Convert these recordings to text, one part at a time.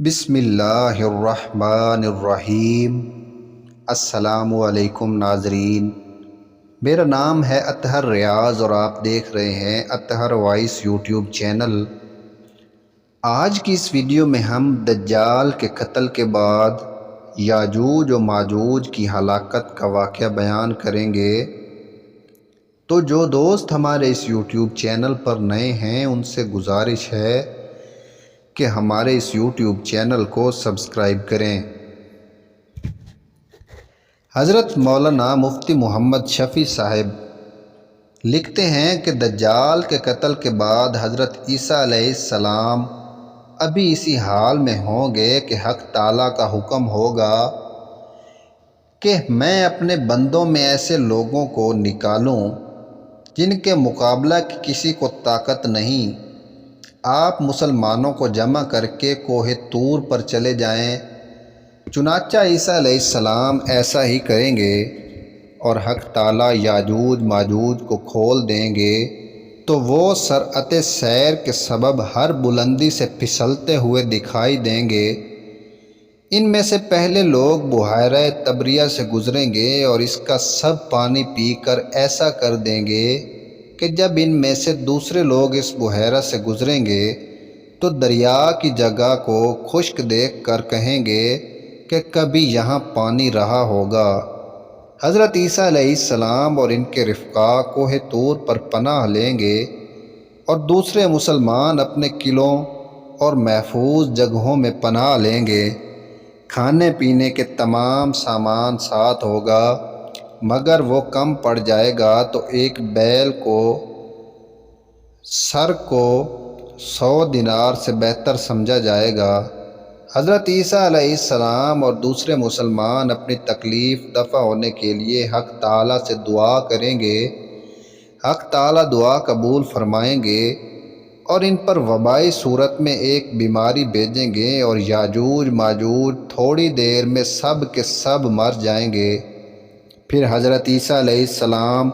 بسم اللہ الرحمن الرحیم۔ السلام علیکم ناظرین، میرا نام ہے اطہر ریاض اور آپ دیکھ رہے ہیں اطہر وائس یوٹیوب چینل۔ آج کی اس ویڈیو میں ہم دجال کے قتل کے بعد یاجوج و ماجوج کی ہلاکت کا واقعہ بیان کریں گے۔ تو جو دوست ہمارے اس یوٹیوب چینل پر نئے ہیں ان سے گزارش ہے کہ ہمارے اس یوٹیوب چینل کو سبسکرائب کریں۔ حضرت مولانا مفتی محمد شفیع صاحب لکھتے ہیں کہ دجال کے قتل کے بعد حضرت عیسیٰ علیہ السلام ابھی اسی حال میں ہوں گے کہ حق تعالیٰ کا حکم ہوگا کہ میں اپنے بندوں میں ایسے لوگوں کو نکالوں جن کے مقابلہ کی کسی کو طاقت نہیں۔ آپ مسلمانوں کو جمع کر کے کوہ طور پر چلے جائیں۔ چنانچہ عیسیٰ علیہ السلام ایسا ہی کریں گے اور حق تعالیٰ یاجوج ماجوج کو کھول دیں گے تو وہ سرعت سیر کے سبب ہر بلندی سے پھسلتے ہوئے دکھائی دیں گے۔ ان میں سے پہلے لوگ بحیرہ طبریہ سے گزریں گے اور اس کا سب پانی پی کر ایسا کر دیں گے کہ جب ان میں سے دوسرے لوگ اس بحیرہ سے گزریں گے تو دریا کی جگہ کو خشک دیکھ کر کہیں گے کہ کبھی یہاں پانی رہا ہوگا۔ حضرت عیسیٰ علیہ السلام اور ان کے رفقا کوہ طور پر پناہ لیں گے اور دوسرے مسلمان اپنے قلعوں اور محفوظ جگہوں میں پناہ لیں گے۔ کھانے پینے کے تمام سامان ساتھ ہوگا، مگر وہ کم پڑ جائے گا تو ایک بیل کو سر کو 100 دینار سے بہتر سمجھا جائے گا۔ حضرت عیسیٰ علیہ السلام اور دوسرے مسلمان اپنی تکلیف دفع ہونے کے لیے حق تعالیٰ سے دعا کریں گے۔ حق تعالیٰ دعا قبول فرمائیں گے اور ان پر وبائی صورت میں ایک بیماری بھیجیں گے اور یاجوج ماجوج تھوڑی دیر میں سب کے سب مر جائیں گے۔ پھر حضرت عیسیٰ علیہ السلام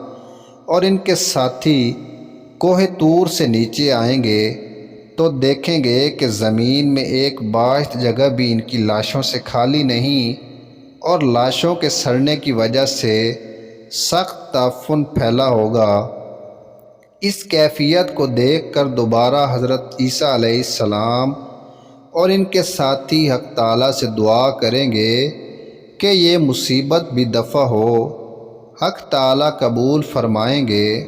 اور ان کے ساتھی کوہ طور سے نیچے آئیں گے تو دیکھیں گے کہ زمین میں ایک باعث جگہ بھی ان کی لاشوں سے خالی نہیں اور لاشوں کے سڑنے کی وجہ سے سخت تعفن پھیلا ہوگا۔ اس کیفیت کو دیکھ کر دوبارہ حضرت عیسیٰ علیہ السلام اور ان کے ساتھی حق تعالیٰ سے دعا کریں گے کہ یہ مصیبت بھی دفع ہو۔ حق تعالیٰ قبول فرمائیں گے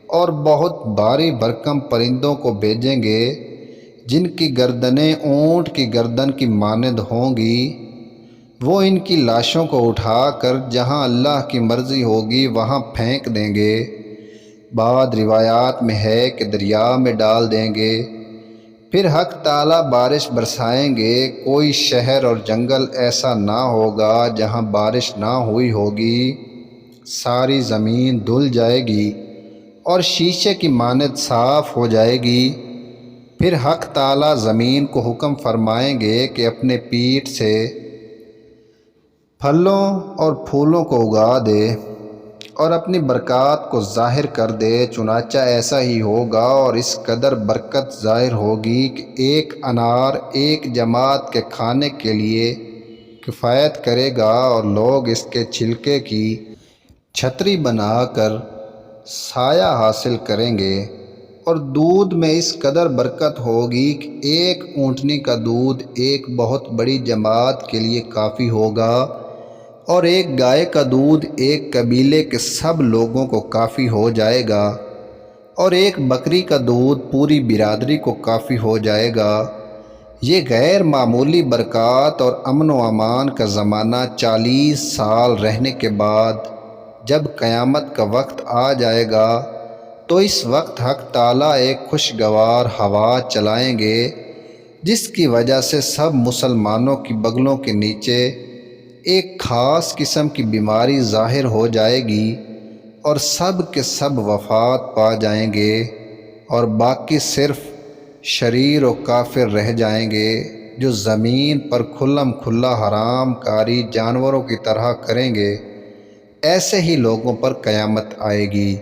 اور بہت بھاری بھرکم پرندوں کو بھیجیں گے جن کی گردنیں اونٹ کی گردن کی مانند ہوں گی۔ وہ ان کی لاشوں کو اٹھا کر جہاں اللہ کی مرضی ہوگی وہاں پھینک دیں گے۔ بعض روایات میں ہے کہ دریا میں ڈال دیں گے۔ پھر حق تعالیٰ بارش برسائیں گے۔ کوئی شہر اور جنگل ایسا نہ ہوگا جہاں بارش نہ ہوئی ہوگی۔ ساری زمین دھل جائے گی اور شیشے کی مانند صاف ہو جائے گی۔ پھر حق تعالیٰ زمین کو حکم فرمائیں گے کہ اپنے پیٹ سے پھلوں اور پھولوں کو اگا دے اور اپنی برکات کو ظاہر کر دے۔ چنانچہ ایسا ہی ہوگا اور اس قدر برکت ظاہر ہوگی کہ ایک انار ایک جماعت کے کھانے کے لیے کفایت کرے گا اور لوگ اس کے چھلکے کی چھتری بنا کر سایہ حاصل کریں گے۔ اور دودھ میں اس قدر برکت ہوگی کہ ایک اونٹنی کا دودھ ایک بہت بڑی جماعت کے لیے کافی ہوگا اور ایک گائے کا دودھ ایک قبیلے کے سب لوگوں کو کافی ہو جائے گا اور ایک بکری کا دودھ پوری برادری کو کافی ہو جائے گا۔ یہ غیر معمولی برکات اور امن و امان کا زمانہ 40 سال رہنے کے بعد جب قیامت کا وقت آ جائے گا تو اس وقت حق تعالیٰ ایک خوشگوار ہوا چلائیں گے جس کی وجہ سے سب مسلمانوں کی بغلوں کے نیچے ایک خاص قسم کی بیماری ظاہر ہو جائے گی اور سب کے سب وفات پا جائیں گے اور باقی صرف شریر و کافر رہ جائیں گے جو زمین پر کھلم کھلا حرام کاری جانوروں کی طرح کریں گے۔ ایسے ہی لوگوں پر قیامت آئے گی۔